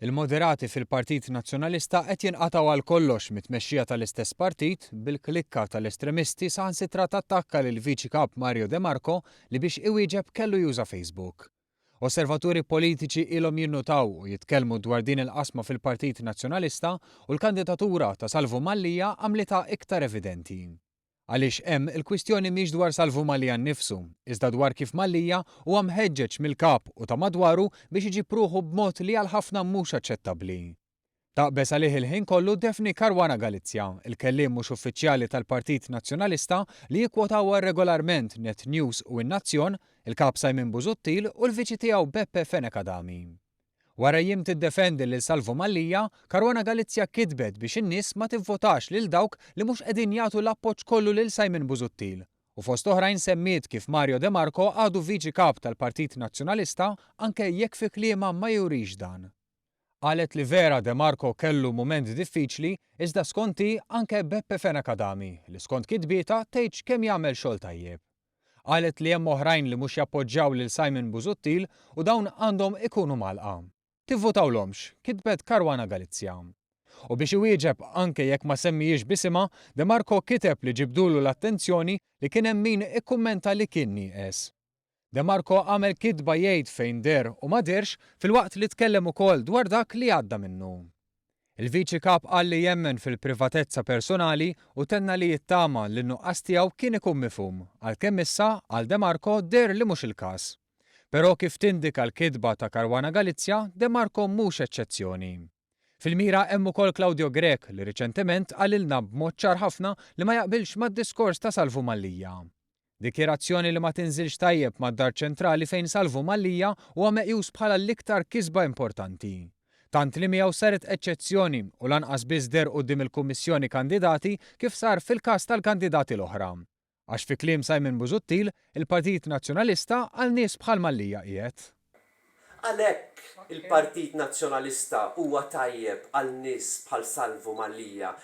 Il-moderati fil-Partit Nazzjonalista qed jinqataw għal kollox mit-tmexxija tal-istess partit bil-klikka tal-estremisti saħansitra tattakka lil viċi kap Mario De Marco li biex iwieġeb kellu juża Facebook. Osservaturi politiċi ilhom jinnutaw u jitkellmu dwar din il-qasma fil-Partit Nazzjonalista u l-kandidatura ta' Salvo Mallia għamlitha iktar evidenti. Għaliex hemm il-kwistjoni mhix dwar Salvo Mallia nnifsu, iżda dwar kif Mallia huwa mħeġġeġ mill-kap u ta' madwaru biex iġib ruħu b'mod li għal ħafna mhux aċċettabbli. Taqbes għalih il-ħin kollu Defni Caruana Galizia, il-kelliem mhux uffiċjali tal-Partit Nazzjonalista li jikkwotawha regolarment Net News u n-Nazzjon, il-kap Simon Busuttil u l-viċi tiegħu Beppe Fenekadami. Wara jiem tiddefendi lil Salvo Mallia, Caruana Galizia kitbet biex in-nies ma tivvotax lil dawk li mhux qegħdin jagħtu l-appoġġ kollu lil Simon Busuttil. U fost oħrajn semmiet kif Mario De Marco għadu viċi kap tal-Partit Nazzjonalista anke jekk fi kliema ma jurix dan. Qalet li vera De Marco kellu mument diffiċli iżda skonti anke Beppe Fenekadami li skont kitbieta tgħid kemm jagħmel xogħol tajjeb. Qalet li hemm oħrajn li mhux jappoġġjaw lil Simon Busuttil u dawn għandhom ikunu malqa. Tivvotawlhomx, kitbet Caruana Galizia. U biex iwieġeb anke jekk ma semmijiex bisimha, De Marco kiteb li ġibdulu l-attenzjoni li kien hemm min ikkummenta li kien nieqes. De Marco għamel kitba jgħid fejn der u ma derx filwaqt li tkellem ukoll dwar dak li għadda minnu. Il-viċi kap qal li jemmen fil-privatezza personali u tenna li jittama li n-nuqqas tiegħu kien ikun mifhum, għalkemm issa għal De Marco der li mhux il-każ. Però kif tindika l-kitba ta' Caruana Galizia, De Marco mhux eċċezzjoni. Fil-mira hemm ukoll Claudio Grech li riċentement qalilna b'mod ċar ħafna li ma jaqbilx mad-diskors ta' Salvo Mallia. Dikjerazzjoni li ma tinżilx tajjeb mad-dar ċentrali fejn Salvo Mallia huwa meqjus bħala l-iktar kisba importanti. Tant li miegħu saret eċċezzjoni u lanqas biss der quddiem il-Kummissjoni Kandidati kif sar fil-każ tal-kandidati l-oħra. Għax fi kliem Simon Busuttil, il-Partit Nazzjonalista għal nies bħal Mallia qiegħed. Għalhekk il-Partit Nazzjonalista huwa tajjeb għal nies bħal Salvo Mallia.